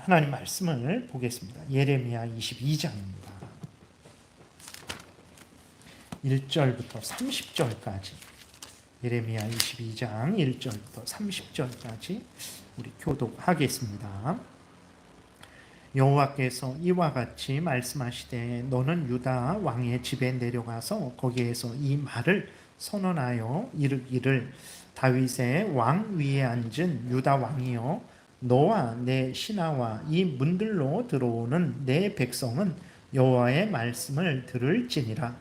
하나님 말씀을 보겠습니다. 예레미야 22장입니다. 1절부터 30절까지 예레미야 22장 1절부터 30절까지 우리 교독하겠습니다. 여호와께서 이와 같이 말씀하시되 너는 유다 왕의 집에 내려가서 거기에서 이 말을 선언하여 이르기를 다윗의 왕 위에 앉은 유다 왕이여 너와 내 신하와 이 문들로 들어오는 내 백성은 여호와의 말씀을 들을지니라.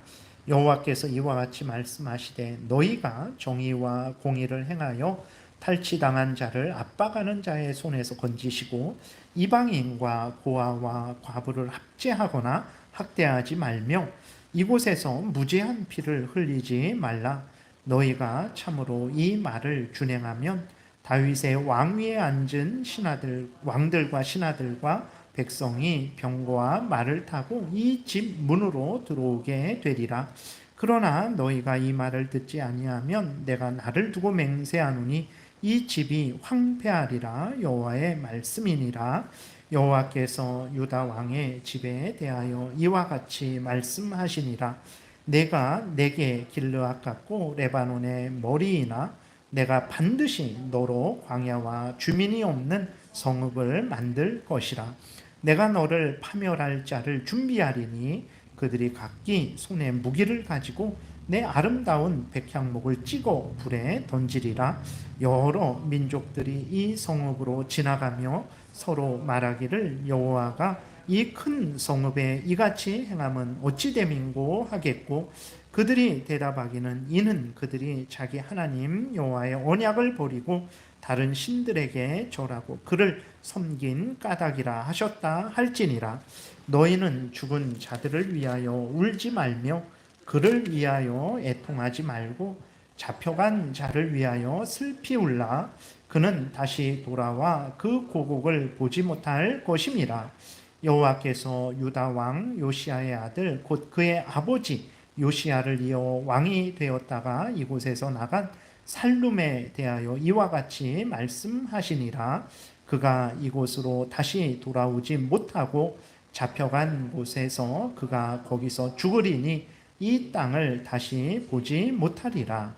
여호와께서 이와 같이 말씀하시되 너희가 정의와 공의를 행하여 탈취당한 자를 압박하는 자의 손에서 건지시고 이방인과 고아와 과부를 합제하거나 학대하지 말며 이곳에서 무죄한 피를 흘리지 말라. 너희가 참으로 이 말을 준행하면 다윗의 왕위에 앉은 왕들과 신하들과 백성이 병거와 말을 타고 이 집 문으로 들어오게 되리라. 그러나 너희가 이 말을 듣지 아니하면 내가 나를 두고 맹세하노니 이 집이 황폐하리라. 여호와의 말씀이니라. 여호와께서 유다 왕의 집에 대하여 이와 같이 말씀하시니라. 내가 내게 길르앗 같고 레바논의 머리이나 내가 반드시 너로 광야와 주민이 없는 성읍을 만들 것이라. 내가 너를 파멸할 자를 준비하리니 그들이 각기 손에 무기를 가지고 내 아름다운 백향목을 찍어 불에 던지리라. 여러 민족들이 이 성읍으로 지나가며 서로 말하기를 여호와가 이 큰 성읍에 이같이 행함은 어찌 됨인고 하겠고 그들이 대답하기는 이는 그들이 자기 하나님 여호와의 언약을 버리고 다른 신들에게 절하고 그를 섬긴 까닭이라 하셨다 할지니라. 너희는 죽은 자들을 위하여 울지 말며 그를 위하여 애통하지 말고 잡혀간 자를 위하여 슬피 울라. 그는 다시 돌아와 그 고국을 보지 못할 것임이라. 여호와께서 유다 왕 요시야의 아들 곧 그의 아버지 요시야를 이어 왕이 되었다가 이곳에서 나간 살룸에 대하여 이와 같이 말씀하시니라. 그가 이곳으로 다시 돌아오지 못하고 잡혀간 곳에서 그가 거기서 죽으리니 이 땅을 다시 보지 못하리라.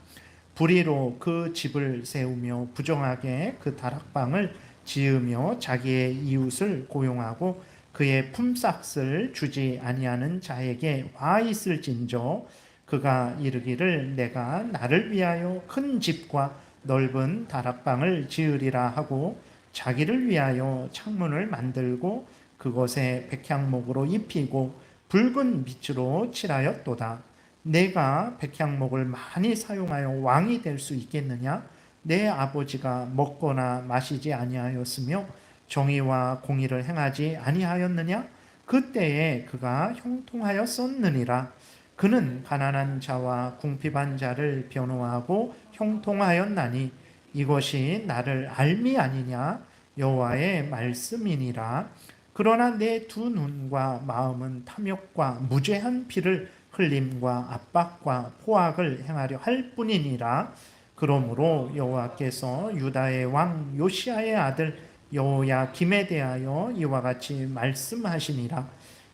불의로 그 집을 세우며 부정하게 그 다락방을 지으며 자기의 이웃을 고용하고 그의 품삯을 주지 아니하는 자에게 와 있을진저 그가 이르기를 내가 나를 위하여 큰 집과 넓은 다락방을 지으리라 하고 자기를 위하여 창문을 만들고 그것에 백향목으로 입히고 붉은 빛으로 칠하였도다. 내가 백향목을 많이 사용하여 왕이 될 수 있겠느냐? 내 아버지가 먹거나 마시지 아니하였으며 정의와 공의를 행하지 아니하였느냐? 그때에 그가 형통하였었느니라. 그는 가난한 자와 궁핍한 자를 변호하고 형통하였나니 이것이 나를 알미 아니냐? 여호와의 말씀이니라. 그러나 내 두 눈과 마음은 탐욕과 무죄한 피를 흘림과 압박과 포악을 행하려 할 뿐이니라. 그러므로 여호와께서 유다의 왕 요시야의 아들 여호야김에 대하여 이와 같이 말씀하시니라.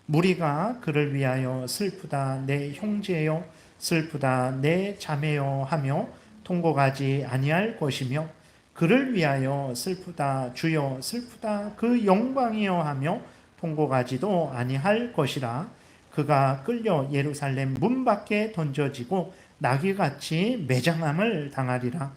무리가 그를 위하여 슬프다 내 형제여 슬프다 내 자매여 하며 통곡하지 아니할 것이며 그를 위하여 슬프다 주여 슬프다 그 영광이여 하며 통곡하지도 아니할 것이라. 그가 끌려 예루살렘 문 밖에 던져지고 나귀같이 매장함을 당하리라.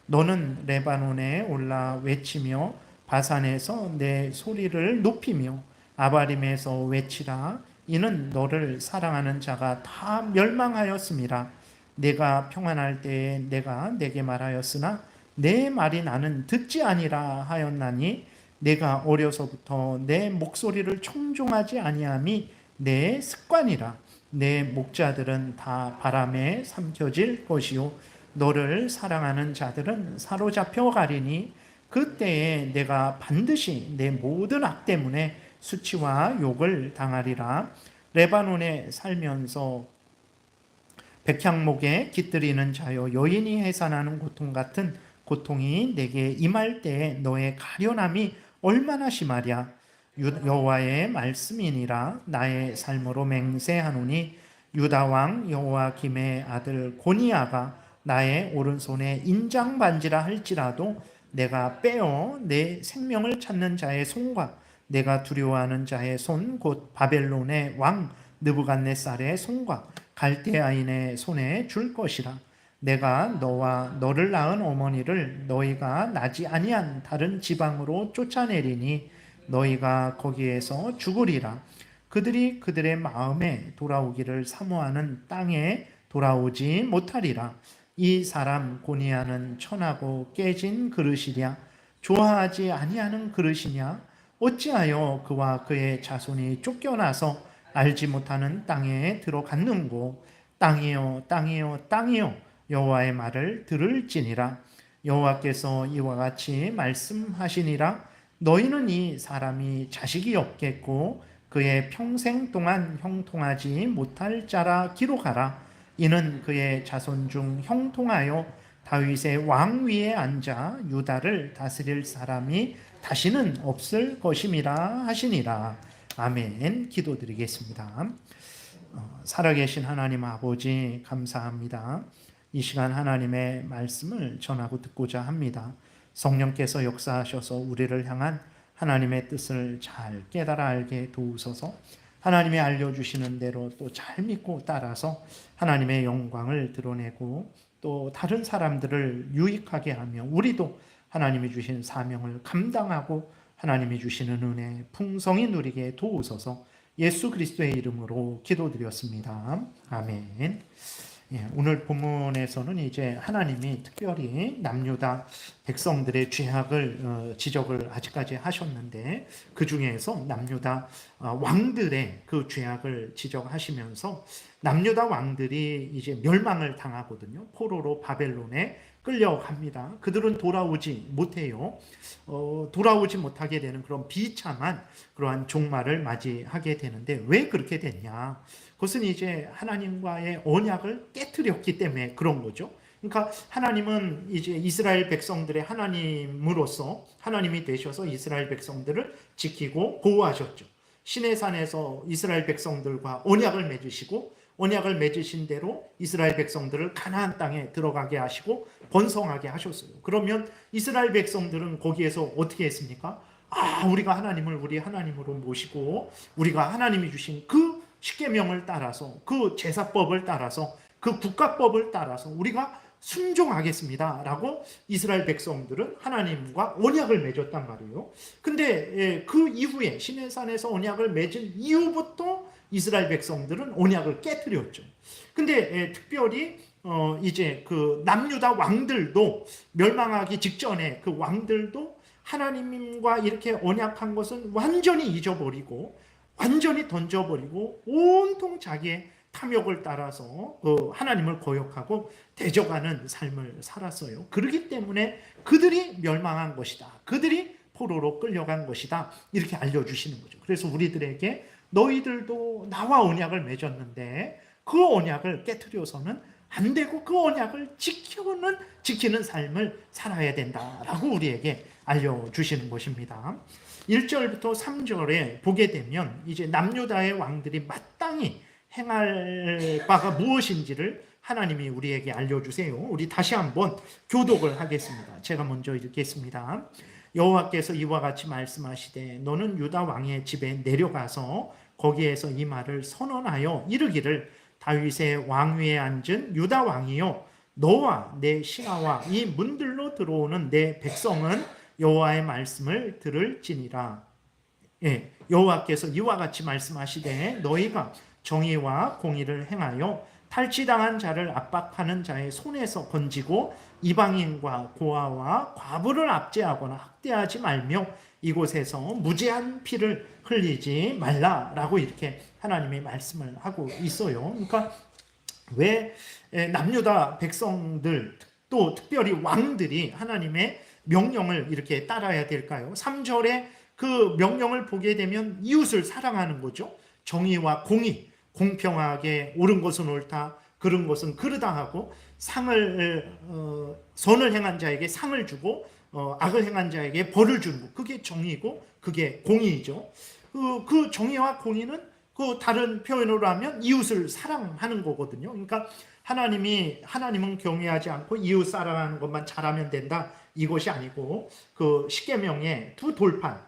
너는 레바논에 올라 외치며 바산에서 내 소리를 높이며 아바림에서 외치라. 이는 너를 사랑하는 자가 다 멸망하였음이라. 내가 평안할 때에 내가 내게 말하였으나 내 말이 나는 듣지 아니라 하였나니 내가 어려서부터 내 목소리를 청종하지 아니함이 내 습관이라. 내 목자들은 다 바람에 삼켜질 것이요 너를 사랑하는 자들은 사로잡혀 가리니 그때에 내가 반드시 내 모든 악 때문에 수치와 욕을 당하리라. 레바논에 살면서 백향목에 깃들이는 자여 여인이 해산하는 고통 같은 고통이 내게 임할 때에 너의 가련함이 얼마나 심하랴. 여호와의 말씀이니라. 나의 삶으로 맹세하노니 유다 왕 여호와김의 아들 고니야가 나의 오른손에 인장 반지라 할지라도 내가 빼어 내 생명을 찾는 자의 손과 내가 두려워하는 자의 손 곧 바벨론의 왕 느부갓네살의 손과 갈대아인의 손에 줄 것이라. 내가 너와 너를 낳은 어머니를 너희가 나지 아니한 다른 지방으로 쫓아내리니 너희가 거기에서 죽으리라. 그들이 그들의 마음에 돌아오기를 사모하는 땅에 돌아오지 못하리라. 이 사람 고니야는 천하고 깨진 그릇이랴. 좋아하지 아니하는 그릇이냐. 어찌하여 그와 그의 자손이 쫓겨나서 알지 못하는 땅에 들어갔는고. 땅이여 땅이여 땅이여 여호와의 말을 들을지니라. 여호와께서 이와 같이 말씀하시니라. 너희는 이 사람이 자식이 없겠고 그의 평생 동안 형통하지 못할 자라 기록하라. 이는 그의 자손 중 형통하여 다윗의 왕위에 앉아 유다를 다스릴 사람이 다시는 없을 것임이라 하시니라. 아멘. 기도드리겠습니다. 살아계신 하나님 아버지 감사합니다. 이 시간 하나님의 말씀을 전하고 듣고자 합니다. 성령께서 역사하셔서 우리를 향한 하나님의 뜻을 잘 깨달아 알게 도우소서. 하나님이 알려주시는 대로 또 잘 믿고 따라서 하나님의 영광을 드러내고 또 다른 사람들을 유익하게 하며 우리도 하나님이 주신 사명을 감당하고 하나님이 주시는 은혜 풍성히 누리게 도우소서. 예수 그리스도의 이름으로 기도드렸습니다. 아멘. 오늘 본문에서는 이제 하나님이 특별히 남유다 백성들의 죄악을 지적을 아직까지 하셨는데 그 중에서 남유다 왕들의 그 죄악을 지적하시면서 남유다 왕들이 이제 멸망을 당하거든요. 포로로 바벨론에 끌려갑니다. 그들은 돌아오지 못해요. 돌아오지 못하게 되는 그런 비참한 그러한 종말을 맞이하게 되는데 왜 그렇게 됐냐? 그것은 이제 하나님과의 언약을 깨뜨렸기 때문에 그런 거죠. 그러니까 하나님은 이제 이스라엘 백성들의 하나님으로서 하나님이 되셔서 이스라엘 백성들을 지키고 보호하셨죠. 시내산에서 이스라엘 백성들과 언약을 맺으시고 언약을 맺으신 대로 이스라엘 백성들을 가나안 땅에 들어가게 하시고 번성하게 하셨어요. 그러면 이스라엘 백성들은 거기에서 어떻게 했습니까? 우리가 하나님을 우리 하나님으로 모시고 우리가 하나님이 주신 그 십계명을 따라서 그 제사법을 따라서 그 국가법을 따라서 우리가 순종하겠습니다 라고 이스라엘 백성들은 하나님과 언약을 맺었단 말이에요. 근데 그 이후에 시내산에서 언약을 맺은 이후부터 이스라엘 백성들은 언약을 깨뜨렸죠. 근데 특별히 이제 그 남유다 왕들도 멸망하기 직전에 그 왕들도 하나님과 이렇게 언약한 것은 완전히 잊어버리고 완전히 던져버리고 온통 자기의 탐욕을 따라서 하나님을 거역하고 대적하는 삶을 살았어요. 그렇기 때문에 그들이 멸망한 것이다. 그들이 포로로 끌려간 것이다. 이렇게 알려주시는 거죠. 그래서 우리들에게 너희들도 나와 언약을 맺었는데 그 언약을 깨트려서는 안 되고 그 언약을 지키는 삶을 살아야 된다라고 우리에게 알려주시는 것입니다. 1절부터 3절에 보게 되면 이제 남유다의 왕들이 마땅히 행할 바가 무엇인지를 하나님이 우리에게 알려주세요. 우리 다시 한번 교독을 하겠습니다. 제가 먼저 읽겠습니다. 여호와께서 이와 같이 말씀하시되 너는 유다 왕의 집에 내려가서 거기에서 이 말을 선언하여 이르기를 다윗의 왕위에 앉은 유다 왕이요 너와 내 신하와 이 문들로 들어오는 내 백성은 여호와의 말씀을 들을지니라. 여호와께서 이와 같이 말씀하시되 너희가 정의와 공의를 행하여 탈취당한 자를 압박하는 자의 손에서 건지고 이방인과 고아와 과부를 압제하거나 학대하지 말며 이곳에서 무죄한 피를 흘리지 말라라고 이렇게 하나님이 말씀을 하고 있어요. 그러니까 왜 남유다 백성들 또 특별히 왕들이 하나님의 명령을 이렇게 따라야 될까요? 3절에 그 명령을 보게 되면 이웃을 사랑하는 거죠. 정의와 공의, 공평하게 옳은 것은 옳다, 그른 것은 그르다 하고 선을 행한 자에게 상을 주고 악을 행한 자에게 벌을 주는 것, 그게 정의고 그게 공의죠. 그 정의와 공의는 그 다른 표현으로 하면 이웃을 사랑하는 거거든요. 그러니까 하나님은 경외하지 않고 이웃 사랑하는 것만 잘하면 된다, 이것이 아니고 그 십계명의 두 돌판,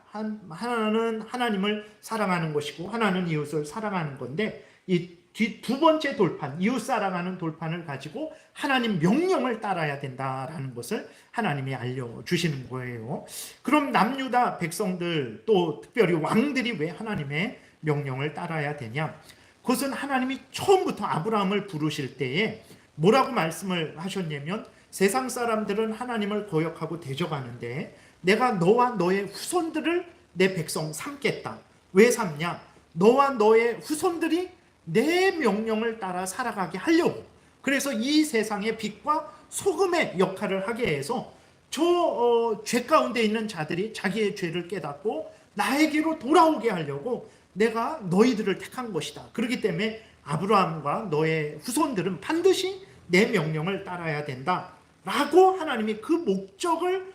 하나는 하나님을 사랑하는 것이고 하나는 이웃을 사랑하는 건데, 이 두 번째 돌판, 이웃 사랑하는 돌판을 가지고 하나님 명령을 따라야 된다라는 것을 하나님이 알려주시는 거예요. 그럼 남유다 백성들, 또 특별히 왕들이 왜 하나님의 명령을 따라야 되냐? 그것은 하나님이 처음부터 아브라함을 부르실 때에 뭐라고 말씀을 하셨냐면, 세상 사람들은 하나님을 거역하고 대적하는데 내가 너와 너의 후손들을 내 백성 삼겠다. 왜 삼냐? 너와 너의 후손들이 내 명령을 따라 살아가게 하려고. 그래서 이 세상의 빛과 소금의 역할을 하게 해서 죄 가운데 있는 자들이 자기의 죄를 깨닫고 나에게로 돌아오게 하려고 내가 너희들을 택한 것이다. 그렇기 때문에 아브라함과 너의 후손들은 반드시 내 명령을 따라야 된다 라고 하나님이 그 목적을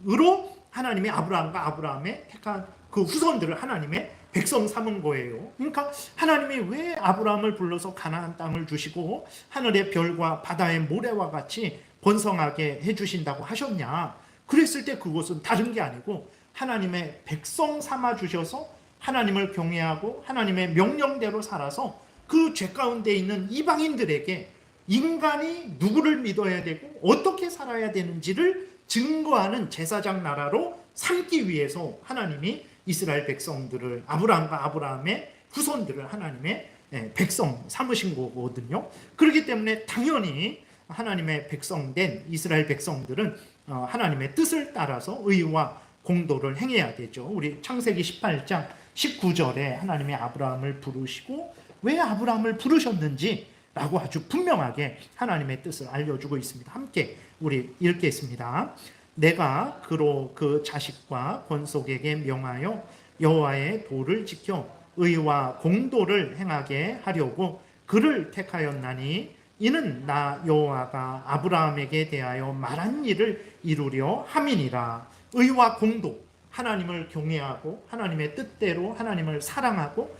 으로 하나님이 아브라함과 아브라함의 택한 그 후손들을 하나님의 백성 삼은 거예요. 그러니까 하나님이 왜 아브라함을 불러서 가나안 땅을 주시고 하늘의 별과 바다의 모래와 같이 번성하게 해주신다고 하셨냐? 그랬을 때 그것은 다른 게 아니고 하나님의 백성 삼아 주셔서 하나님을 경외하고 하나님의 명령대로 살아서 그 죄 가운데 있는 이방인들에게 인간이 누구를 믿어야 되고 어떻게 살아야 되는지를 증거하는 제사장 나라로 삼기 위해서 하나님이 이스라엘 백성들을, 아브라함과 아브라함의 후손들을 하나님의 백성 삼으신 거거든요. 그렇기 때문에 당연히 하나님의 백성된 이스라엘 백성들은 하나님의 뜻을 따라서 의와 공도를 행해야 되죠. 우리 창세기 18장 19절에 하나님이 아브라함을 부르시고 왜 아브라함을 부르셨는지 라고 아주 분명하게 하나님의 뜻을 알려주고 있습니다. 함께 우리 읽겠습니다. 내가 그로 그 자식과 권속에게 명하여 여호와의 도를 지켜 의와 공도를 행하게 하려고 그를 택하였나니 이는 나 여호와가 아브라함에게 대하여 말한 일을 이루려 함이니라. 의와 공도, 하나님을 경외하고 하나님의 뜻대로 하나님을 사랑하고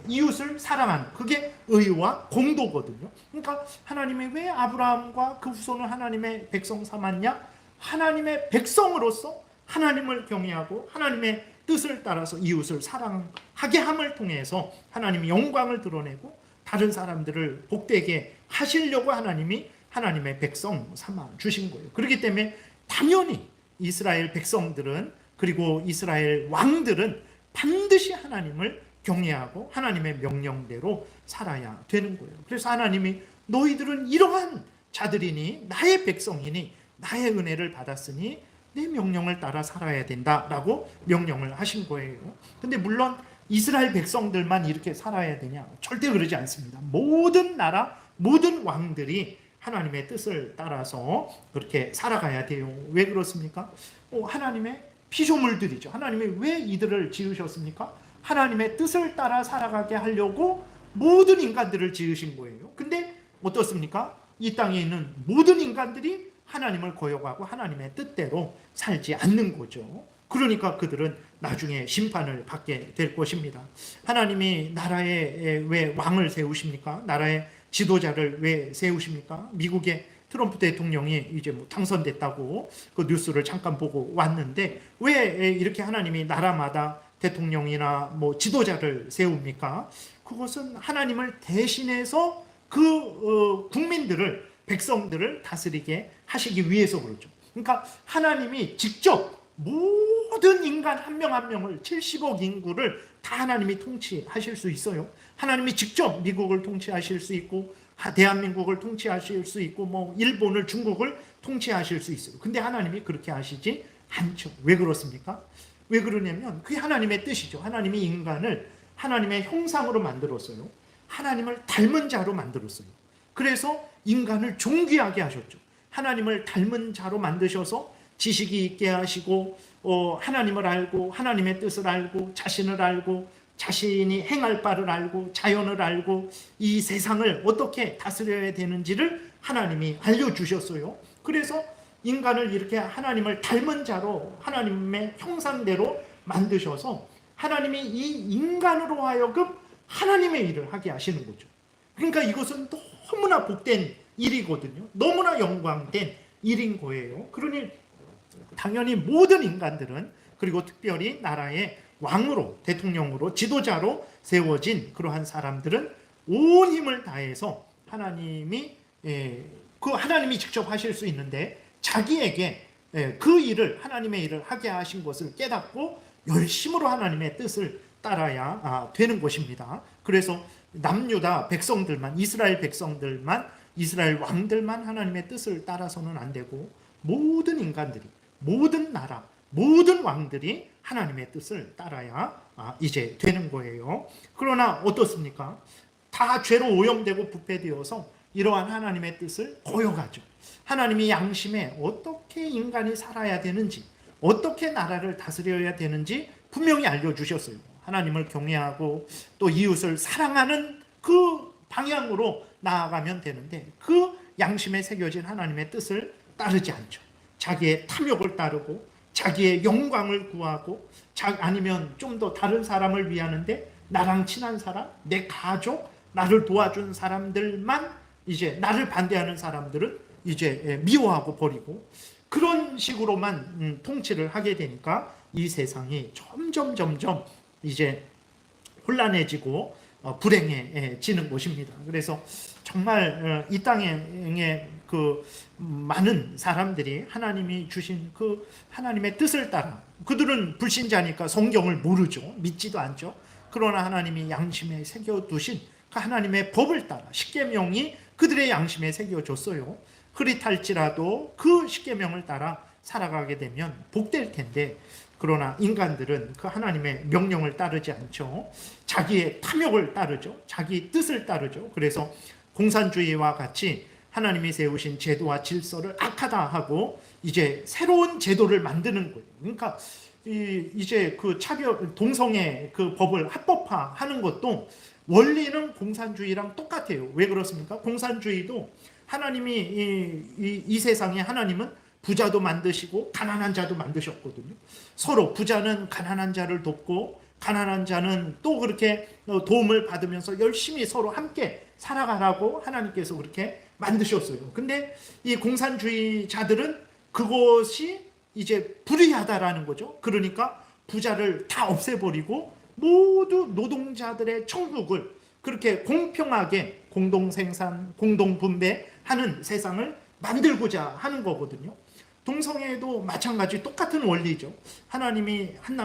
이웃을 사랑하는, 그게 의와 공도거든요. 그러니까 하나님이 왜 아브라함과 그 후손을 하나님의 백성 삼았냐? 하나님의 백성으로서 하나님을 경외하고 하나님의 뜻을 따라서 이웃을 사랑하게 함을 통해서 하나님이 영광을 드러내고 다른 사람들을 복되게 하시려고 하나님이 하나님의 백성 삼아 주신 거예요. 그렇기 때문에 당연히 이스라엘 백성들은, 그리고 이스라엘 왕들은 반드시 하나님을 경외하고 하나님의 명령대로 살아야 되는 거예요. 그래서 하나님이 너희들은 이러한 자들이니 나의 백성이니 나의 은혜를 받았으니 내 명령을 따라 살아야 된다라고 명령을 하신 거예요. 근데 물론 이스라엘 백성들만 이렇게 살아야 되냐? 절대 그러지 않습니다. 모든 나라, 모든 왕들이 하나님의 뜻을 따라서 그렇게 살아가야 돼요. 왜 그렇습니까? 하나님의 피조물들이죠. 하나님이 왜 이들을 지으셨습니까? 하나님의 뜻을 따라 살아가게 하려고 모든 인간들을 지으신 거예요. 근데 어떻습니까? 이 땅에 있는 모든 인간들이 하나님을 거역하고 하나님의 뜻대로 살지 않는 거죠. 그러니까 그들은 나중에 심판을 받게 될 것입니다. 하나님이 나라에 왜 왕을 세우십니까? 나라의 지도자를 왜 세우십니까? 미국의 트럼프 대통령이 이제 당선됐다고 그 뉴스를 잠깐 보고 왔는데 왜 이렇게 하나님이 나라마다 대통령이나 지도자를 세웁니까? 그것은 하나님을 대신해서 그 국민들을, 백성들을 다스리게 하시기 위해서 그렇죠. 그러니까 하나님이 직접 모든 인간 한 명 한 명을, 70억 인구를 다 하나님이 통치하실 수 있어요. 하나님이 직접 미국을 통치하실 수 있고 대한민국을 통치하실 수 있고 일본을, 중국을 통치하실 수 있어요. 근데 하나님이 그렇게 하시지 않죠. 왜 그렇습니까? 왜 그러냐면 그게 하나님의 뜻이죠. 하나님이 인간을 하나님의 형상으로 만들었어요. 하나님을 닮은 자로 만들었어요. 그래서 인간을 존귀하게 하셨죠. 하나님을 닮은 자로 만드셔서 지식이 있게 하시고 하나님을 알고 하나님의 뜻을 알고 자신을 알고 자신이 행할 바를 알고 자연을 알고 이 세상을 어떻게 다스려야 되는지를 하나님이 알려주셨어요. 그래서 인간을 이렇게 하나님을 닮은 자로 하나님의 형상대로 만드셔서 하나님이 이 인간으로 하여금 하나님의 일을 하게 하시는 거죠. 그러니까 이것은 너무나 복된 일이거든요. 너무나 영광된 일인 거예요. 그러니 당연히 모든 인간들은, 그리고 특별히 나라의 왕으로, 대통령으로, 지도자로 세워진 그러한 사람들은 온 힘을 다해서 하나님이 직접 하실 수 있는데 자기에게 그 일을, 하나님의 일을 하게 하신 것을 깨닫고 열심으로 하나님의 뜻을 따라야 되는 것입니다. 그래서 남유다 백성들만, 이스라엘 백성들만, 이스라엘 왕들만 하나님의 뜻을 따라서는 안 되고 모든 인간들이, 모든 나라, 모든 왕들이 하나님의 뜻을 따라야 이제 되는 거예요. 그러나 어떻습니까? 다 죄로 오염되고 부패되어서 이러한 하나님의 뜻을 거역하죠. 하나님이 양심에 어떻게 인간이 살아야 되는지, 어떻게 나라를 다스려야 되는지 분명히 알려주셨어요. 하나님을 경외하고 또 이웃을 사랑하는 그 방향으로 나아가면 되는데 그 양심에 새겨진 하나님의 뜻을 따르지 않죠. 자기의 탐욕을 따르고 자기의 영광을 구하고 아니면 좀 더 다른 사람을 위하는데 나랑 친한 사람, 내 가족, 나를 도와준 사람들만, 이제 나를 반대하는 사람들은 이제 미워하고 버리고 그런 식으로만 통치를 하게 되니까 이 세상이 점점 이제 혼란해지고 불행해지는 것입니다. 그래서 정말 이 땅에 그 많은 사람들이 하나님이 주신 그 하나님의 뜻을 따라, 그들은 불신자니까 성경을 모르죠. 믿지도 않죠. 그러나 하나님이 양심에 새겨두신 그 하나님의 법을 따라, 십계명이 그들의 양심에 새겨졌어요. 흐릿할지라도 그 십계명을 따라 살아가게 되면 복될 텐데, 그러나 인간들은 그 하나님의 명령을 따르지 않죠. 자기의 탐욕을 따르죠. 자기 뜻을 따르죠. 그래서 공산주의와 같이 하나님이 세우신 제도와 질서를 악하다 하고 이제 새로운 제도를 만드는 거예요. 그러니까 이제 그 동성애 그 법을 합법화하는 것도 원리는 공산주의랑 똑같아요. 왜 그렇습니까? 공산주의도 하나님이 이 세상에 하나님은 부자도 만드시고 가난한 자도 만드셨거든요. 서로 부자는 가난한 자를 돕고 가난한 자는 또 그렇게 도움을 받으면서 열심히 서로 함께 살아가라고 하나님께서 그렇게 만드셨어요. 근데 이 공산주의자들은 그것이 이제 불의하다라는 거죠. 그러니까 부자를 다 없애버리고 모두 노동자들의 천국을 그렇게 공평하게 공동생산, 공동분배하는 세상을 만들고자 하는 거거든요. 동성애도 마찬가지 똑같은 원리죠. 하나님이 한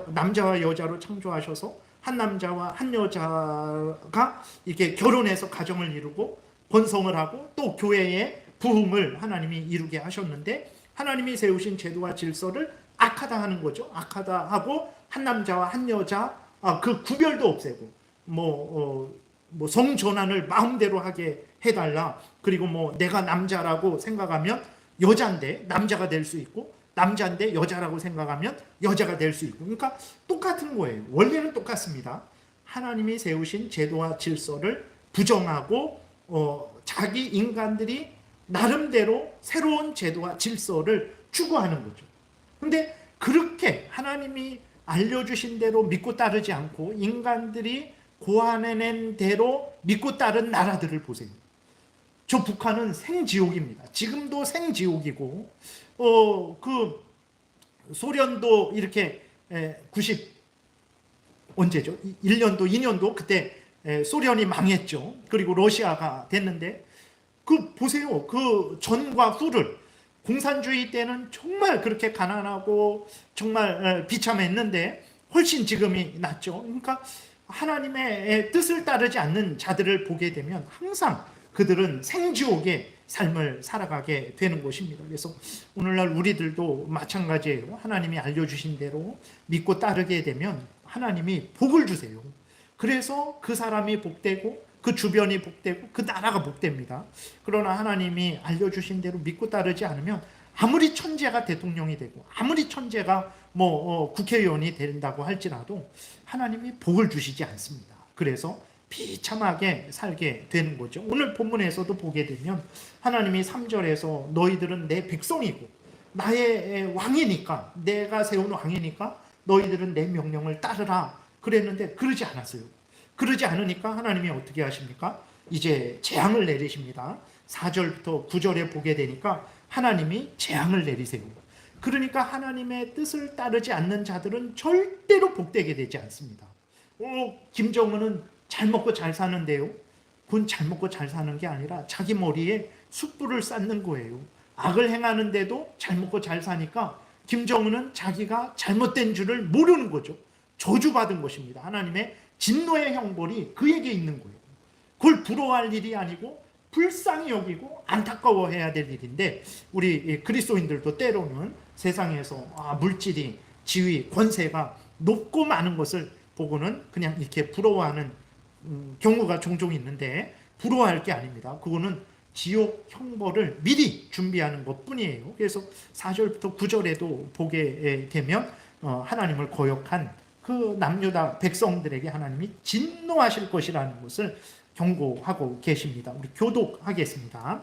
남자와 여자로 창조하셔서 한 남자와 한 여자가 이렇게 결혼해서 가정을 이루고 번성을 하고 또 교회의 부흥을 하나님이 이루게 하셨는데 하나님이 세우신 제도와 질서를 악하다 하는 거죠. 악하다 하고 한 남자와 한 여자 그 구별도 없애고 성전환을 마음대로 하게 해달라. 그리고 내가 남자라고 생각하면 여자인데 남자가 될 수 있고 남자인데 여자라고 생각하면 여자가 될 수 있고, 그러니까 똑같은 거예요. 원리는 똑같습니다. 하나님이 세우신 제도와 질서를 부정하고 자기 인간들이 나름대로 새로운 제도와 질서를 추구하는 거죠. 근데 그렇게 하나님이 알려주신 대로 믿고 따르지 않고 인간들이 고안해낸 대로 믿고 따른 나라들을 보세요. 저 북한은 생지옥입니다. 지금도 생지옥이고, 그 소련도 이렇게 언제죠? 1년도, 2년도 그때 소련이 망했죠. 그리고 러시아가 됐는데, 보세요. 그 전과 후를. 공산주의 때는 정말 그렇게 가난하고 정말 비참했는데 훨씬 지금이 낫죠. 그러니까 하나님의 뜻을 따르지 않는 자들을 보게 되면 항상 그들은 생지옥의 삶을 살아가게 되는 것입니다. 그래서 오늘날 우리들도 마찬가지예요. 하나님이 알려주신 대로 믿고 따르게 되면 하나님이 복을 주세요. 그래서 그 사람이 복되고 그 주변이 복되고 그 나라가 복됩니다. 그러나 하나님이 알려주신 대로 믿고 따르지 않으면 아무리 천재가 대통령이 되고 아무리 천재가 국회의원이 된다고 할지라도 하나님이 복을 주시지 않습니다. 그래서 비참하게 살게 되는 거죠. 오늘 본문에서도 보게 되면 하나님이 3절에서 너희들은 내 백성이고 나의 왕이니까, 내가 세운 왕이니까 너희들은 내 명령을 따르라 그랬는데 그러지 않았어요. 그러지 않으니까 하나님이 어떻게 하십니까? 이제 재앙을 내리십니다. 4절부터 9절에 보게 되니까 하나님이 재앙을 내리세요. 그러니까 하나님의 뜻을 따르지 않는 자들은 절대로 복되게 되지 않습니다. 김정은은 잘 먹고 잘 사는데요. 그건 잘 먹고 잘 사는 게 아니라 자기 머리에 숯불을 쌓는 거예요. 악을 행하는데도 잘 먹고 잘 사니까 김정은은 자기가 잘못된 줄을 모르는 거죠. 저주받은 것입니다. 하나님의 진노의 형벌이 그에게 있는 거예요. 그걸 부러워할 일이 아니고 불쌍히 여기고 안타까워해야 될 일인데, 우리 그리스도인들도 때로는 세상에서 물질이, 지위, 권세가 높고 많은 것을 보고는 그냥 이렇게 부러워하는 경우가 종종 있는데, 부러워할 게 아닙니다. 그거는 지옥 형벌을 미리 준비하는 것뿐이에요. 그래서 4절부터 9절에도 보게 되면 하나님을 거역한 그 남유다 백성들에게 하나님이 진노하실 것이라는 것을 경고하고 계십니다. 우리 교독하겠습니다.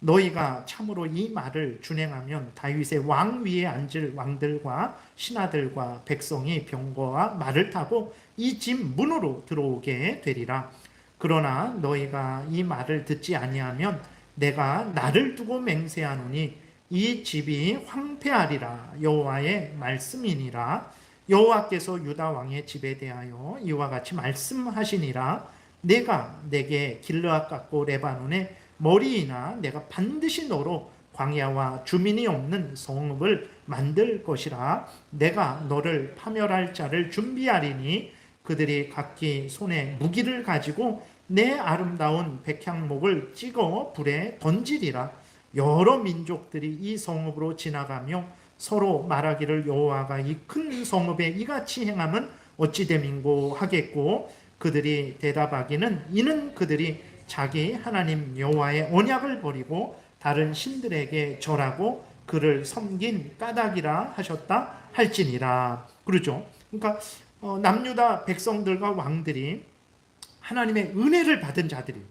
너희가 참으로 이 말을 준행하면 다윗의 왕 위에 앉을 왕들과 신하들과 백성이 병거와 말을 타고 이 집 문으로 들어오게 되리라. 그러나 너희가 이 말을 듣지 아니하면 내가 나를 두고 맹세하노니 이 집이 황폐하리라. 여호와의 말씀이니라. 여호와께서 유다 왕의 집에 대하여 이와 같이 말씀하시니라. 내가 내게 길르앗 같고 레바논의 머리이나 내가 반드시 너로 광야와 주민이 없는 성읍을 만들 것이라. 내가 너를 파멸할 자를 준비하리니 그들이 각기 손에 무기를 가지고 내 아름다운 백향목을 찍어 불에 던지리라. 여러 민족들이 이 성읍으로 지나가며 서로 말하기를 여호와가 이 큰 성읍에 이같이 행함은 어찌 됨인고 하겠고, 그들이 대답하기는 이는 그들이 자기 하나님 여호와의 언약을 버리고 다른 신들에게 절하고 그를 섬긴 까닭이라 하셨다 할지니라. 그러죠. 그러니까 남유다 백성들과 왕들이 하나님의 은혜를 받은 자들이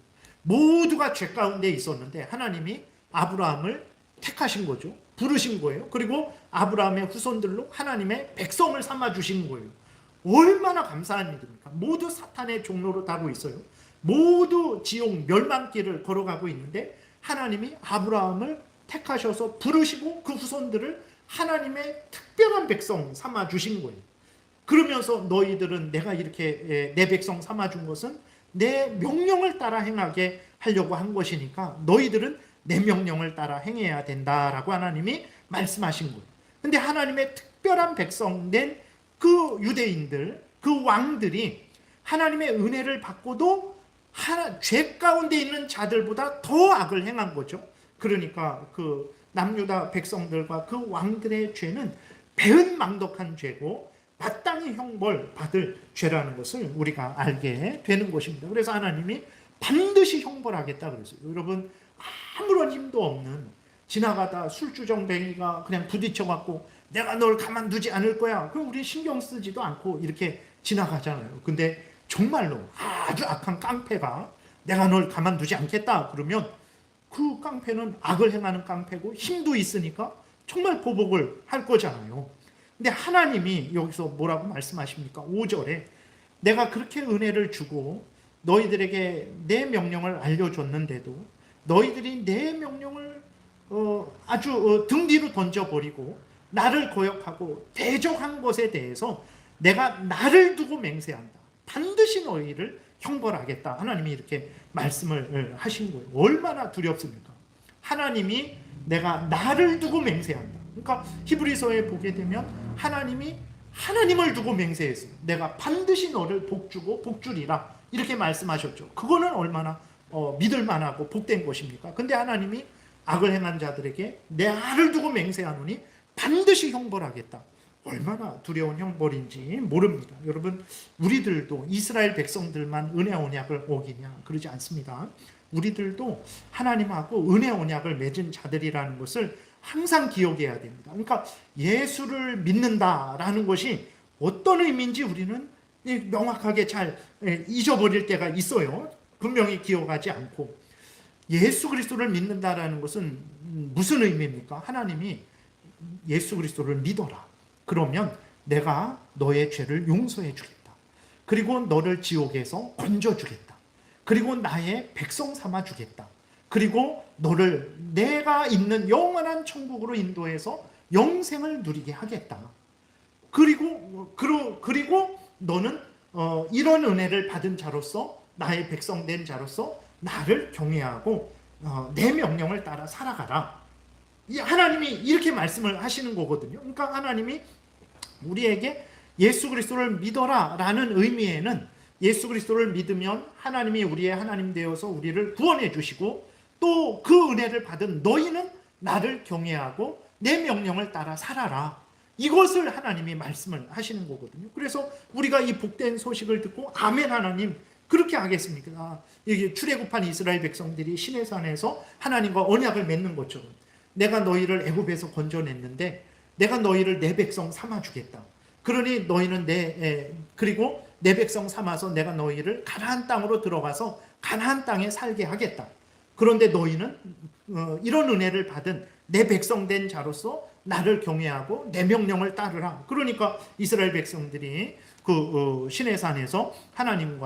모두가 죄 가운데 있었는데 하나님이 아브라함을 택하신 거죠. 부르신 거예요. 그리고 아브라함의 후손들로 하나님의 백성을 삼아 주신 거예요. 얼마나 감사한 일입니까? 모두 사탄의 종로로 가고 있어요. 모두 지옥 멸망길을 걸어가고 있는데 하나님이 아브라함을 택하셔서 부르시고 그 후손들을 하나님의 특별한 백성 삼아 주신 거예요. 그러면서 너희들은 내가 이렇게 내 백성 삼아 준 것은 내 명령을 따라 행하게 하려고 한 것이니까 너희들은 내 명령을 따라 행해야 된다라고 하나님이 말씀하신 거예요. 근데 하나님의 특별한 백성 된 그 유대인들, 그 왕들이 하나님의 은혜를 받고도 죄 가운데 있는 자들보다 더 악을 행한 거죠. 그러니까 그 남유다 백성들과 그 왕들의 죄는 배은망덕한 죄고 마땅히 형벌 받을 죄라는 것을 우리가 알게 되는 것입니다. 그래서 하나님이 반드시 형벌하겠다 그랬어요. 여러분, 아무런 힘도 없는 지나가다 술주정뱅이가 그냥 부딪혀갖고 내가 널 가만두지 않을 거야. 그럼 우리 신경 쓰지도 않고 이렇게 지나가잖아요. 근데 정말로 아주 악한 깡패가 내가 널 가만두지 않겠다 그러면 그 깡패는 악을 행하는 깡패고 힘도 있으니까 정말 보복을 할 거잖아요. 근데 하나님이 여기서 뭐라고 말씀하십니까? 5절에 내가 그렇게 은혜를 주고 너희들에게 내 명령을 알려줬는데도 너희들이 내 명령을 아주 등 뒤로 던져버리고 나를 거역하고 대적한 것에 대해서 내가 나를 두고 맹세한다. 반드시 너희를 형벌하겠다. 하나님이 이렇게 말씀을 하신 거예요. 얼마나 두렵습니까? 하나님이 내가 나를 두고 맹세한다. 그러니까 히브리서에 보게 되면 하나님이 하나님을 두고 맹세했어요. 내가 반드시 너를 복주고 복주리라 이렇게 말씀하셨죠. 그거는 얼마나 믿을만하고 복된 것입니까? 근데 하나님이 악을 행한 자들에게 나를 두고 맹세하노니 반드시 형벌하겠다. 얼마나 두려운 형벌인지 모릅니다. 여러분, 우리들도 이스라엘 백성들만 은혜 언약을 어기냐? 그러지 않습니다. 우리들도 하나님하고 은혜 언약을 맺은 자들이라는 것을 항상 기억해야 됩니다. 그러니까 예수를 믿는다라는 것이 어떤 의미인지 우리는 명확하게 잘 잊어버릴 때가 있어요. 분명히 기억하지 않고. 예수 그리스도를 믿는다라는 것은 무슨 의미입니까? 하나님이 예수 그리스도를 믿어라. 그러면 내가 너의 죄를 용서해 주겠다. 그리고 너를 지옥에서 건져 주겠다. 그리고 나의 백성 삼아 주겠다. 그리고 너를 내가 있는 영원한 천국으로 인도해서 영생을 누리게 하겠다. 그리고 너는 이런 은혜를 받은 자로서, 나의 백성 된 자로서 나를 경외하고 내 명령을 따라 살아가라. 하나님이 이렇게 말씀을 하시는 거거든요. 그러니까 하나님이 우리에게 예수 그리스도를 믿어라 라는 의미에는, 예수 그리스도를 믿으면 하나님이 우리의 하나님 되어서 우리를 구원해 주시고, 또 그 은혜를 받은 너희는 나를 경외하고 내 명령을 따라 살아라. 이것을 하나님이 말씀을 하시는 거거든요. 그래서 우리가 이 복된 소식을 듣고 아멘 하나님 그렇게 하겠습니까? 이게 출애굽한 이스라엘 백성들이 시내산에서 하나님과 언약을 맺는 것처럼, 내가 너희를 애굽에서 건져냈는데 내가 너희를 내 백성 삼아 주겠다. 그러니 너희는 그리고 내 백성 삼아서 내가 너희를 가나안 땅으로 들어가서 가나안 땅에 살게 하겠다. 그런데 너희는 이런 은혜를 받은 내 백성 된 자로서 나를 경외하고 내 명령을 따르라. 그러니까 이스라엘 백성들이 그 시내산에서 하나님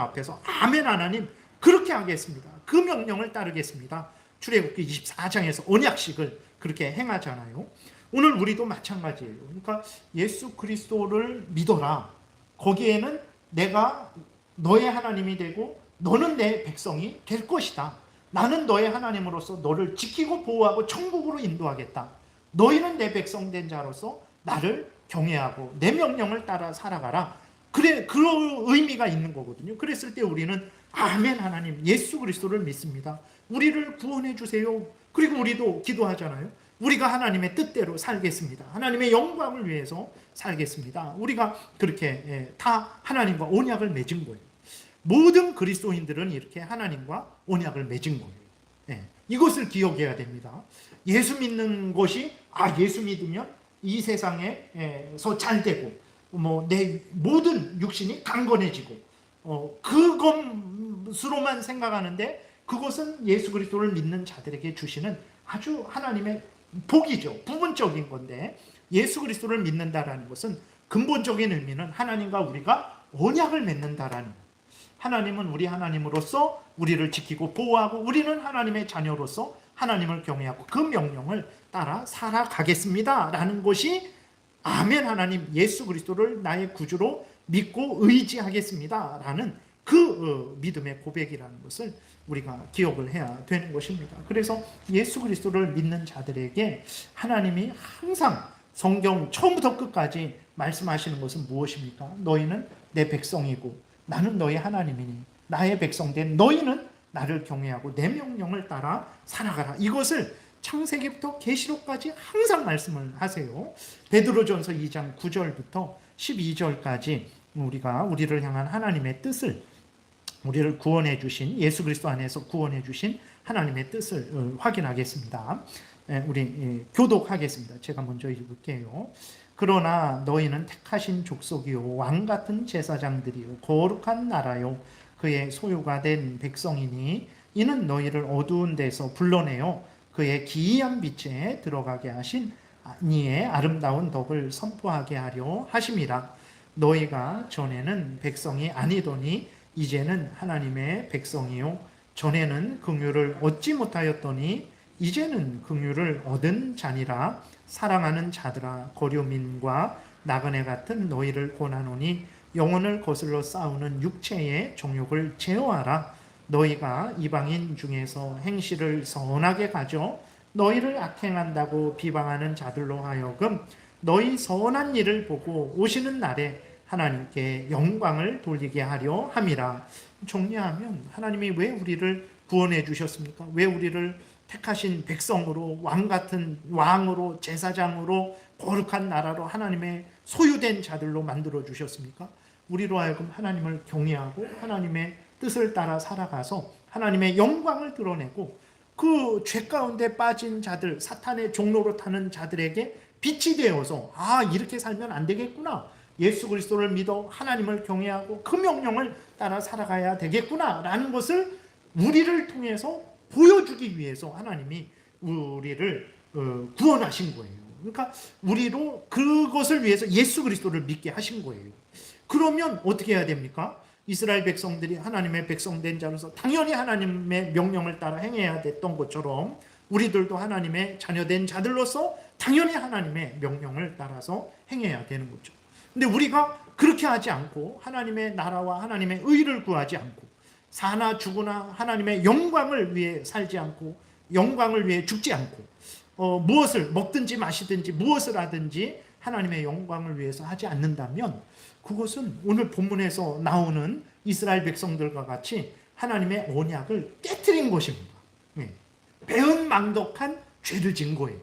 앞에서 아멘 하나님 그렇게 하겠습니다. 그 명령을 따르겠습니다. 출애굽기 24장에서 언약식을 그렇게 행하잖아요. 오늘 우리도 마찬가지예요. 그러니까 예수 그리스도를 믿어라. 거기에는 내가 너의 하나님이 되고 너는 내 백성이 될 것이다. 나는 너의 하나님으로서 너를 지키고 보호하고 천국으로 인도하겠다. 너희는 내 백성 된 자로서 나를 경외하고 내 명령을 따라 살아가라. 그런 의미가 있는 거거든요. 그랬을 때 우리는 아멘 하나님 예수 그리스도를 믿습니다. 우리를 구원해 주세요. 그리고 우리도 기도하잖아요. 우리가 하나님의 뜻대로 살겠습니다. 하나님의 영광을 위해서 살겠습니다. 우리가 그렇게 다 하나님과 언약을 맺은 거예요. 모든 그리스도인들은 이렇게 하나님과 언약을 맺은 거예요. 이것을 기억해야 됩니다. 예수 믿는 것이 예수 믿으면 이 세상에서 잘 되고 내 모든 육신이 강건해지고 그것으로만 생각하는데, 그것은 예수 그리스도를 믿는 자들에게 주시는 아주 하나님의 복이죠. 부분적인 건데, 예수 그리스도를 믿는다라는 것은 근본적인 의미는 하나님과 우리가 언약을 맺는다라는 거예요. 하나님은 우리 하나님으로서 우리를 지키고 보호하고, 우리는 하나님의 자녀로서 하나님을 경외하고 그 명령을 따라 살아가겠습니다 라는 것이 아멘 하나님 예수 그리스도를 나의 구주로 믿고 의지하겠습니다 라는 그 믿음의 고백이라는 것을 우리가 기억을 해야 되는 것입니다. 그래서 예수 그리스도를 믿는 자들에게 하나님이 항상 성경 처음부터 끝까지 말씀하시는 것은 무엇입니까? 너희는 내 백성이고 나는 너희 하나님이니 나의 백성된 너희는 나를 경외하고 내 명령을 따라 살아가라. 이것을 창세기부터 계시록까지 항상 말씀을 하세요. 베드로전서 2장 9절부터 12절까지 우리를 향한 하나님의 뜻을, 우리를 구원해 주신 예수 그리스도 안에서 구원해 주신 하나님의 뜻을 확인하겠습니다. 우리 교독하겠습니다. 제가 먼저 읽을게요. 그러나 너희는 택하신 족속이요 왕 같은 제사장들이요 거룩한 나라요 그의 소유가 된 백성이니 이는 너희를 어두운 데서 불러내어 그의 기이한 빛에 들어가게 하신 이의 아름다운 덕을 선포하게 하려 하심이라. 너희가 전에는 백성이 아니더니 이제는 하나님의 백성이요 전에는 긍휼을 얻지 못하였더니 이제는 긍휼을 얻은 자니라. 사랑하는 자들아 거류민과 나그네 같은 너희를 권하노니 영혼을 거슬러 싸우는 육체의 정욕을 제어하라. 너희가 이방인 중에서 행실을 선하게 가져 너희를 악행한다고 비방하는 자들로 하여금 너희 선한 일을 보고 오시는 날에 하나님께 영광을 돌리게 하려 함이라. 정리하면 하나님이 왜 우리를 구원해 주셨습니까? 왜 우리를 택하신 백성으로 왕으로 제사장으로 거룩한 나라로 하나님의 소유된 자들로 만들어 주셨습니까? 우리로 하여금 하나님을 경외하고 하나님의 뜻을 따라 살아가서 하나님의 영광을 드러내고 그 죄 가운데 빠진 자들, 사탄의 종로로 타는 자들에게 빛이 되어서 이렇게 살면 안 되겠구나. 예수 그리스도를 믿어 하나님을 경외하고 그 명령을 따라 살아가야 되겠구나라는 것을 우리를 통해서 보여주기 위해서 하나님이 우리를 구원하신 거예요. 그러니까 우리로 그것을 위해서 예수 그리스도를 믿게 하신 거예요. 그러면 어떻게 해야 됩니까? 이스라엘 백성들이 하나님의 백성된 자로서 당연히 하나님의 명령을 따라 행해야 됐던 것처럼 우리들도 하나님의 자녀된 자들로서 당연히 하나님의 명령을 따라서 행해야 되는 거죠. 근데 우리가 그렇게 하지 않고 하나님의 나라와 하나님의 의를 구하지 않고 사나 죽으나 하나님의 영광을 위해 살지 않고 영광을 위해 죽지 않고 무엇을 먹든지 마시든지 무엇을 하든지 하나님의 영광을 위해서 하지 않는다면 그것은 오늘 본문에서 나오는 이스라엘 백성들과 같이 하나님의 언약을 깨트린 것입니다. 배은망덕한 죄를 진 거예요.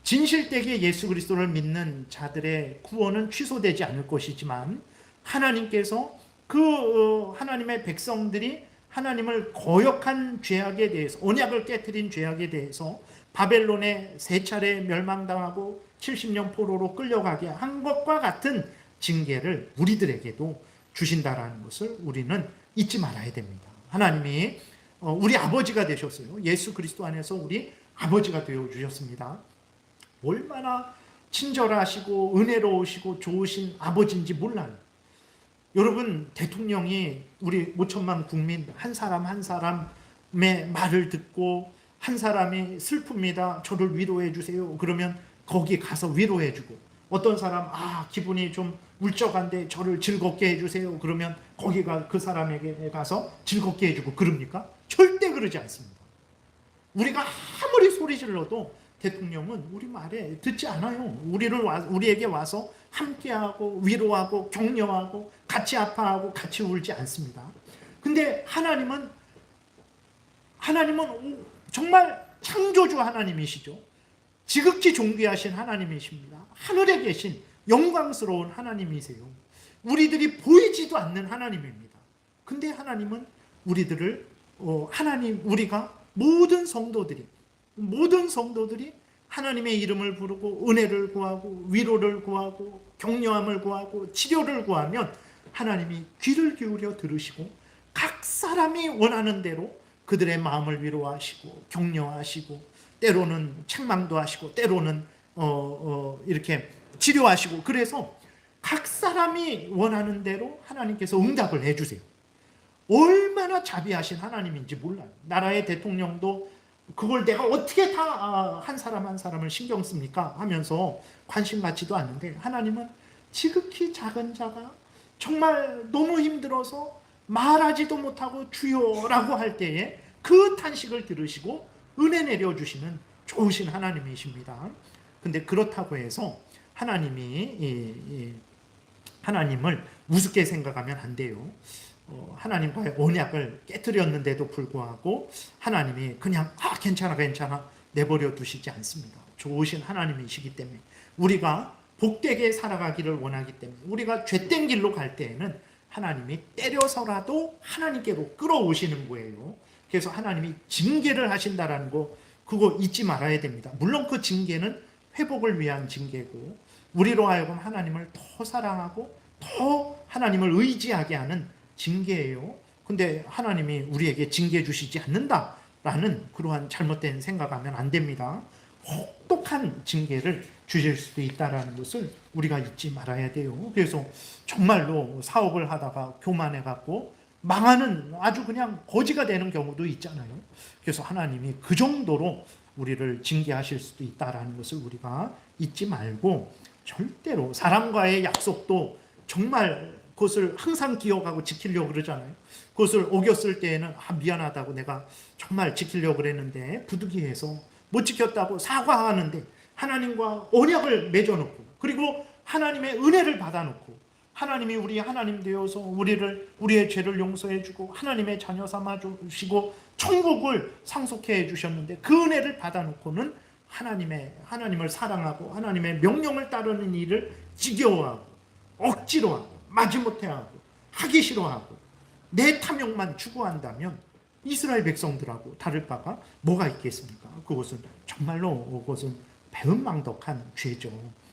진실되게 예수 그리스도를 믿는 자들의 구원은 취소되지 않을 것이지만 하나님께서 하나님의 백성들이 하나님을 거역한 죄악에 대해서 언약을 깨트린 죄악에 대해서 바벨론에 세 차례 멸망당하고 70년 포로로 끌려가게 한 것과 같은 징계를 우리들에게도 주신다라는 것을 우리는 잊지 말아야 됩니다. 하나님이 우리 아버지가 되셨어요. 예수 그리스도 안에서 우리 아버지가 되어 주셨습니다. 얼마나 친절하시고 은혜로우시고 좋으신 아버지인지 몰라요. 여러분, 대통령이 우리 5천만 국민 한 사람 한 사람의 말을 듣고 한 사람이 슬픕니다. 저를 위로해 주세요. 그러면 거기 가서 위로해 주고, 어떤 사람 기분이 좀 울적한데 저를 즐겁게 해주세요. 그러면 거기가 그 사람에게 가서 즐겁게 해주고 그럽니까? 절대 그러지 않습니다. 우리가 아무리 소리 질러도 대통령은 우리 말에 듣지 않아요. 우리에게 와서 함께하고 위로하고 격려하고 같이 아파하고 같이 울지 않습니다. 근데 하나님은 정말 창조주 하나님이시죠. 지극히 존귀하신 하나님이십니다. 하늘에 계신 영광스러운 하나님이세요. 우리들이 보이지도 않는 하나님입니다. 근데 하나님은 우리들을 우리가 모든 성도들이 하나님의 이름을 부르고 은혜를 구하고 위로를 구하고 격려함을 구하고 치료를 구하면 하나님이 귀를 기울여 들으시고 각 사람이 원하는 대로 그들의 마음을 위로하시고 격려하시고 때로는 책망도 하시고 때로는 이렇게 치료하시고, 그래서 각 사람이 원하는 대로 하나님께서 응답을 해주세요. 얼마나 자비하신 하나님인지 몰라요. 나라의 대통령도 그걸 내가 어떻게 다 한 사람 한 사람을 신경 씁니까 하면서 관심 갖지도 않는데, 하나님은 지극히 작은 자가 정말 너무 힘들어서 말하지도 못하고 주여라고 할 때에 그 탄식을 들으시고 은혜 내려주시는 좋으신 하나님이십니다. 근데 그렇다고 해서 하나님을 우습게 생각하면 안 돼요. 하나님과의 언약을 깨뜨렸는데도 불구하고 하나님이 그냥 괜찮아 내버려 두시지 않습니다. 좋으신 하나님이시기 때문에, 우리가 복되게 살아가기를 원하기 때문에, 우리가 죄된 길로 갈 때에는 하나님이 때려서라도 하나님께로 끌어오시는 거예요. 그래서 하나님이 징계를 하신다라는 거 그거 잊지 말아야 됩니다. 물론 그 징계는 회복을 위한 징계고 우리로 하여금 하나님을 더 사랑하고 더 하나님을 의지하게 하는 징계예요. 근데 하나님이 우리에게 징계 주시지 않는다라는 그러한 잘못된 생각하면 안 됩니다. 혹독한 징계를 주실 수도 있다라는 것을 우리가 잊지 말아야 돼요. 그래서 정말로 사업을 하다가 교만해갖고 망하는 아주 그냥 거지가 되는 경우도 있잖아요. 그래서 하나님이 그 정도로 우리를 징계하실 수도 있다라는 것을 우리가 잊지 말고, 절대로 사람과의 약속도 정말 그것을 항상 기억하고 지키려고 그러잖아요. 그것을 어겼을 때에는 미안하다고 내가 정말 지키려고 그랬는데 부득이해서 못 지켰다고 사과하는데, 하나님과 언약을 맺어놓고 그리고 하나님의 은혜를 받아놓고 하나님이 우리 하나님 되어서 우리의 죄를 용서해 주고 하나님의 자녀 삼아 주시고 천국을 상속해 주셨는데, 그 은혜를 받아놓고는 하나님을 사랑하고 하나님의 명령을 따르는 일을 지겨워하고 억지로 하고 마지못해 하고 하기 싫어하고 내 탐욕만 추구한다면 이스라엘 백성들하고 다를 바가 뭐가 있겠습니까? 그것은 정말로 배은망덕한 죄죠.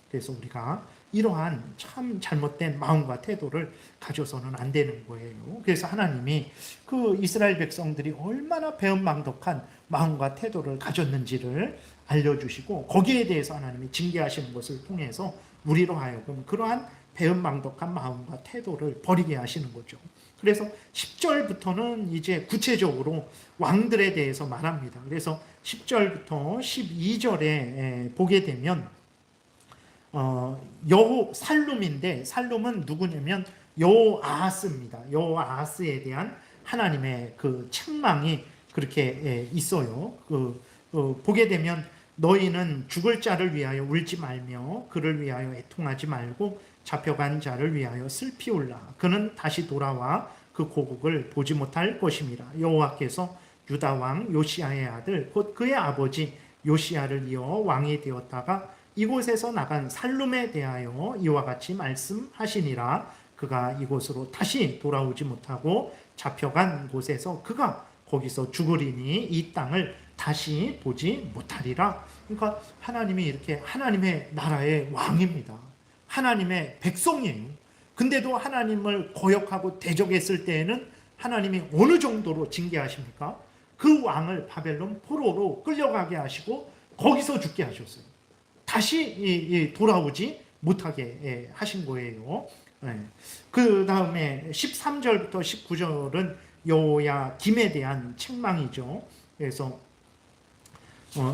그래서 우리가 이러한 참 잘못된 마음과 태도를 가져서는 안 되는 거예요. 그래서 하나님이 그 이스라엘 백성들이 얼마나 배은망덕한 마음과 태도를 가졌는지를 알려주시고, 거기에 대해서 하나님이 징계하시는 것을 통해서 우리로 하여금 그러한 배은망덕한 마음과 태도를 버리게 하시는 거죠. 그래서 10절부터는 이제 구체적으로 왕들에 대해서 말합니다. 그래서 10절부터 12절에 보게 되면 살룸인데, 살룸은 누구냐면 여호아하스입니다. 여호아하스에 대한 하나님의 그 책망이 그렇게 있어요. 보게 되면 너희는 죽을 자를 위하여 울지 말며 그를 위하여 애통하지 말고 잡혀간 자를 위하여 슬피 울라. 그는 다시 돌아와 그 고국을 보지 못할 것임이라. 여호와께서 유다 왕 요시야의 아들 곧 그의 아버지 요시야를 이어 왕이 되었다가 이곳에서 나간 살룸에 대하여 이와 같이 말씀하시니라. 그가 이곳으로 다시 돌아오지 못하고 잡혀간 곳에서 그가 거기서 죽으리니 이 땅을 다시 보지 못하리라. 그러니까 하나님이 이렇게 하나님의 나라의 왕입니다. 하나님의 백성이에요. 근데도 하나님을 거역하고 대적했을 때에는 하나님이 어느 정도로 징계하십니까? 그 왕을 바벨론 포로로 끌려가게 하시고 거기서 죽게 하셨어요. 다시 돌아오지 못하게 하신 거예요. 그 다음에 13절부터 19절은 여호야김에 대한 책망이죠. 그래서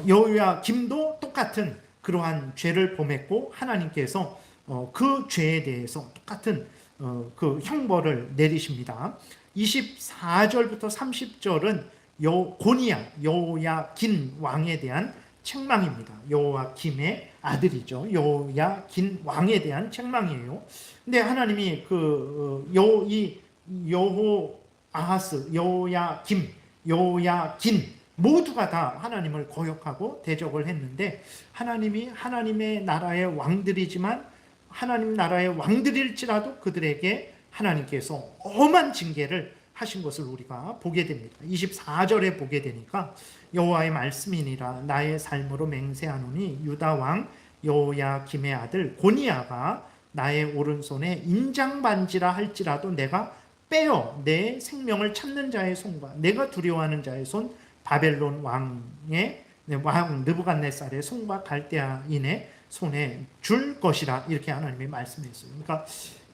여호야김도 똑같은 그러한 죄를 범했고 하나님께서 그 죄에 대해서 똑같은 그 형벌을 내리십니다. 24절부터 30절은 여호야긴 왕에 대한 책망입니다. 여호야김의 아들이죠. 여호야긴 왕에 대한 책망이에요. 근데 하나님이 여호아하스, 여호야긴 모두가 다 하나님을 거역하고 대적을 했는데, 하나님이 하나님의 나라의 왕들이지만 하나님 나라의 왕들일지라도 그들에게 하나님께서 엄한 징계를 하신 것을 우리가 보게 됩니다. 24절에 보게 되니까 여호와의 말씀이니라 나의 삶으로 맹세하노니 유다 왕 여호야김의 아들 고니야가 나의 오른손에 인장반지라 할지라도 내가 빼어 내 생명을 찾는 자의 손과 내가 두려워하는 자의 손 바벨론 왕의 왕 느부갓네살의 손과 갈대아인의 손에 줄 것이라. 이렇게 하나님이 말씀했어요. 그러니까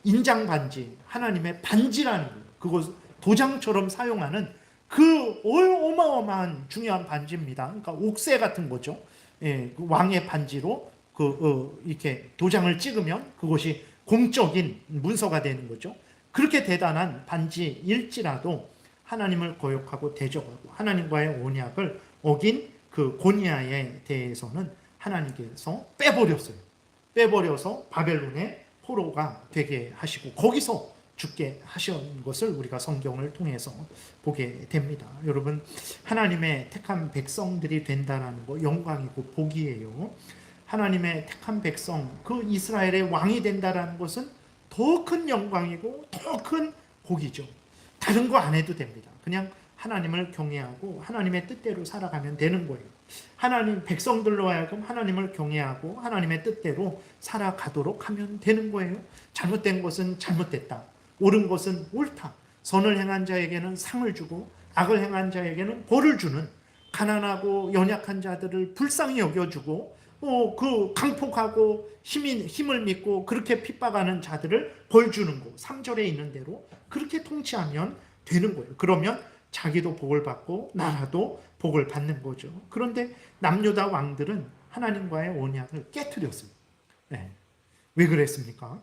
인장반지, 하나님의 반지라는 거예요. 그것 도장처럼 사용하는 그 어마어마한 중요한 반지입니다. 그러니까 옥새 같은 거죠. 예, 그 왕의 반지로 이렇게 도장을 찍으면 그것이 공적인 문서가 되는 거죠. 그렇게 대단한 반지일지라도 하나님을 거역하고 대적하고 하나님과의 언약을 어긴 그 고니야에 대해서는 하나님께서 빼버려서 바벨론의 포로가 되게 하시고 거기서 죽게 하신 것을 우리가 성경을 통해서 보게 됩니다. 여러분, 하나님의 택한 백성들이 된다는 거 영광이고 복이에요. 하나님의 택한 백성, 그 이스라엘의 왕이 된다는 것은 더 큰 영광이고 더 큰 복이죠. 다른 거 안 해도 됩니다. 그냥 하나님을 경외하고 하나님의 뜻대로 살아가면 되는 거예요. 하나님 백성들로 하여금 하나님을 경외하고 하나님의 뜻대로 살아가도록 하면 되는 거예요. 잘못된 것은 잘못됐다. 옳은 것은 옳다. 선을 행한 자에게는 상을 주고 악을 행한 자에게는 벌을 주는, 가난하고 연약한 자들을 불쌍히 여겨주고 그 강폭하고 힘을 믿고 그렇게 핍박하는 자들을 벌 주는 거, 3절에 있는 대로 그렇게 통치하면 되는 거예요. 그러면 자기도 복을 받고 나라도 복을 받는 거죠. 그런데 남유다 왕들은 하나님과의 언약을 깨트렸어요. 네. 왜 그랬습니까?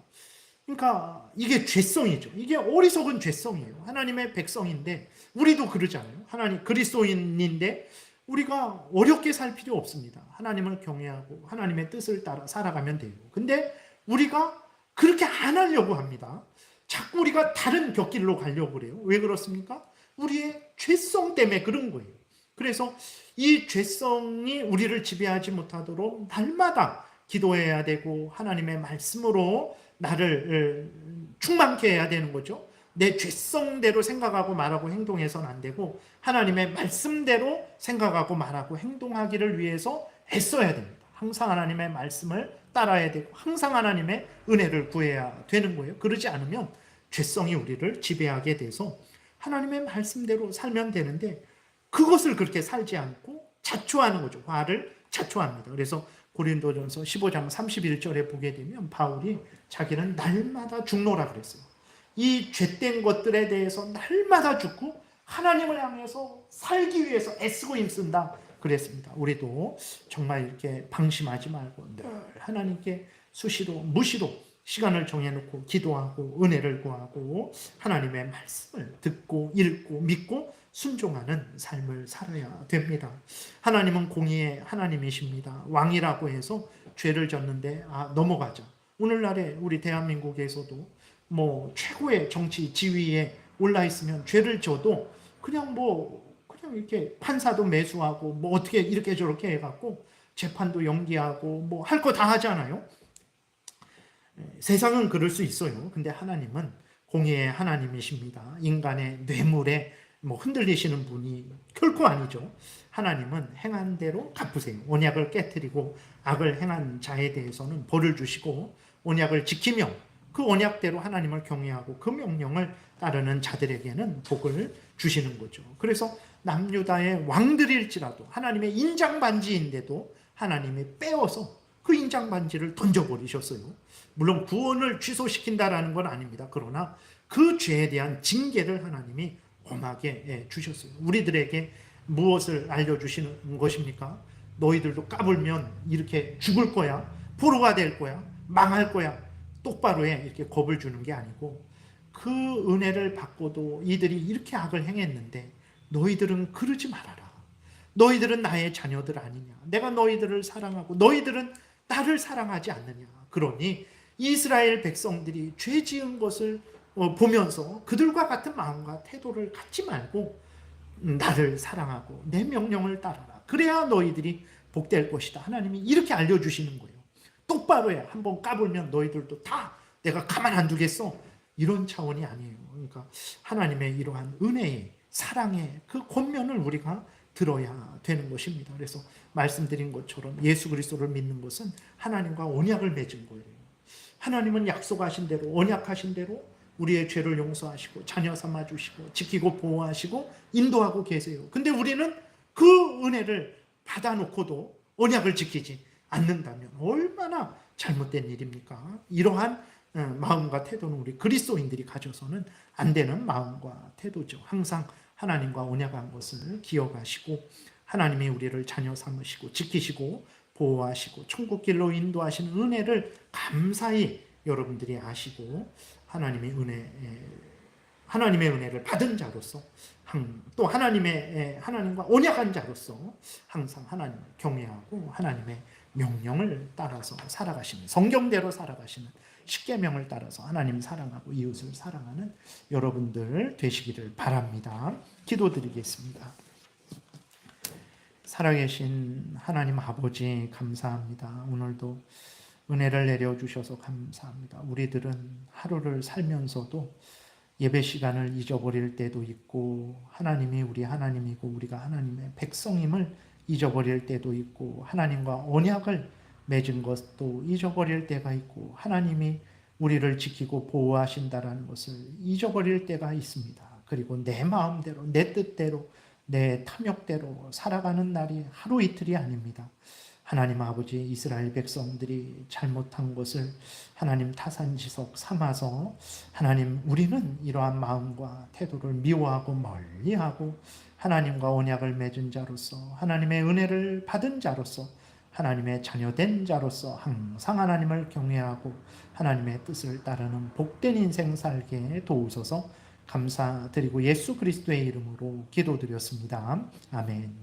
그러니까 이게 죄성이죠. 이게 어리석은 죄성이에요. 하나님의 백성인데, 우리도 그러잖아요. 하나님 그리스도인인데 우리가 어렵게 살 필요 없습니다. 하나님을 경외하고 하나님의 뜻을 따라 살아가면 돼요. 근데 우리가 그렇게 안 하려고 합니다. 자꾸 우리가 다른 곁길로 가려고 그래요. 왜 그렇습니까? 우리의 죄성 때문에 그런 거예요. 그래서 이 죄성이 우리를 지배하지 못하도록 날마다 기도해야 되고 하나님의 말씀으로 나를 충만케 해야 되는 거죠. 내 죄성대로 생각하고 말하고 행동해서는 안 되고 하나님의 말씀대로 생각하고 말하고 행동하기를 위해서 애써야 됩니다. 항상 하나님의 말씀을 따라야 되고 항상 하나님의 은혜를 구해야 되는 거예요. 그러지 않으면 죄성이 우리를 지배하게 돼서 하나님의 말씀대로 살면 되는데 그것을 그렇게 살지 않고 자초하는 거죠. 화를 자초합니다. 그래서 고린도전서 15장 31절에 보게 되면 바울이 자기는 날마다 죽노라 그랬어요. 이 죄된 것들에 대해서 날마다 죽고 하나님을 향해서 살기 위해서 애쓰고 힘쓴다 그랬습니다. 우리도 정말 이렇게 방심하지 말고 늘 하나님께 수시로 무시로 시간을 정해놓고 기도하고 은혜를 구하고 하나님의 말씀을 듣고 읽고 믿고 순종하는 삶을 살아야 됩니다. 하나님은 공의의 하나님이십니다. 왕이라고 해서 죄를 졌는데 넘어가자. 오늘날에 우리 대한민국에서도 뭐 최고의 정치 지위에 올라 있으면 죄를 져도 그냥 이렇게 판사도 매수하고 뭐 어떻게 이렇게 저렇게 해갖고 재판도 연기하고 뭐 할 거 다 하잖아요. 세상은 그럴 수 있어요. 근데 하나님은 공의의 하나님이십니다. 인간의 뇌물에 흔들리시는 분이 결코 아니죠. 하나님은 행한 대로 갚으세요. 언약을 깨뜨리고 악을 행한 자에 대해서는 벌을 주시고 언약을 지키며 그 언약대로 하나님을 경외하고 그 명령을 따르는 자들에게는 복을 주시는 거죠. 그래서 남유다의 왕들일지라도 하나님의 인장반지인데도 하나님이 빼어서 그 인장반지를 던져버리셨어요. 물론 구원을 취소시킨다라는 건 아닙니다. 그러나 그 죄에 대한 징계를 하나님이 엄하게 주셨어요. 우리들에게 무엇을 알려주시는 것입니까? 너희들도 까불면 이렇게 죽을 거야, 포로가 될 거야, 망할 거야, 똑바로 해, 이렇게 겁을 주는 게 아니고 그 은혜를 받고도 이들이 이렇게 악을 행했는데 너희들은 그러지 말아라. 너희들은 나의 자녀들 아니냐. 내가 너희들을 사랑하고 너희들은 나를 사랑하지 않느냐. 그러니 이스라엘 백성들이 죄 지은 것을 보면서 그들과 같은 마음과 태도를 갖지 말고 나를 사랑하고 내 명령을 따르라. 그래야 너희들이 복될 것이다. 하나님이 이렇게 알려주시는 거예요. 똑바로 해. 한번 까불면 너희들도 다 내가 가만 안 두겠어. 이런 차원이 아니에요. 그러니까 하나님의 이러한 은혜의 사랑의 그 권면을 우리가 들어야 되는 것입니다. 그래서 말씀드린 것처럼 예수 그리스도를 믿는 것은 하나님과 언약을 맺은 거예요. 하나님은 약속하신 대로 언약하신 대로 우리의 죄를 용서하시고 자녀 삼아 주시고 지키고 보호하시고 인도하고 계세요. 근데 우리는 그 은혜를 받아놓고도 언약을 지키지 않는다면 얼마나 잘못된 일입니까? 이러한 마음과 태도는 우리 그리스도인들이 가져서는 안 되는 마음과 태도죠. 항상 하나님과 언약한 것을 기억하시고 하나님이 우리를 자녀 삼으시고 지키시고 보호하시고 천국길로 인도하시는 은혜를 감사히 여러분들이 아시고 하나님의 은혜를 받은 자로서 또 하나님과 언약한 자로서 항상 하나님을 경외하고 하나님의 명령을 따라서 살아가시는 성경대로 살아가시는 십계명을 따라서 하나님 사랑하고 이웃을 사랑하는 여러분들 되시기를 바랍니다. 기도드리겠습니다. 살아계신 하나님 아버지 감사합니다. 오늘도 은혜를 내려주셔서 감사합니다. 우리들은 하루를 살면서도 예배 시간을 잊어버릴 때도 있고 하나님이 우리 하나님이고 우리가 하나님의 백성임을 잊어버릴 때도 있고 하나님과 언약을 맺은 것도 잊어버릴 때가 있고 하나님이 우리를 지키고 보호하신다라는 것을 잊어버릴 때가 있습니다. 그리고 내 마음대로 내 뜻대로 내 탐욕대로 살아가는 날이 하루 이틀이 아닙니다. 하나님 아버지 이스라엘 백성들이 잘못한 것을 하나님 타산지석 삼아서 하나님 우리는 이러한 마음과 태도를 미워하고 멀리하고 하나님과 언약을 맺은 자로서 하나님의 은혜를 받은 자로서 하나님의 자녀된 자로서 항상 하나님을 경외하고 하나님의 뜻을 따르는 복된 인생 살게 도우소서 감사드리고 예수 그리스도의 이름으로 기도드렸습니다. 아멘.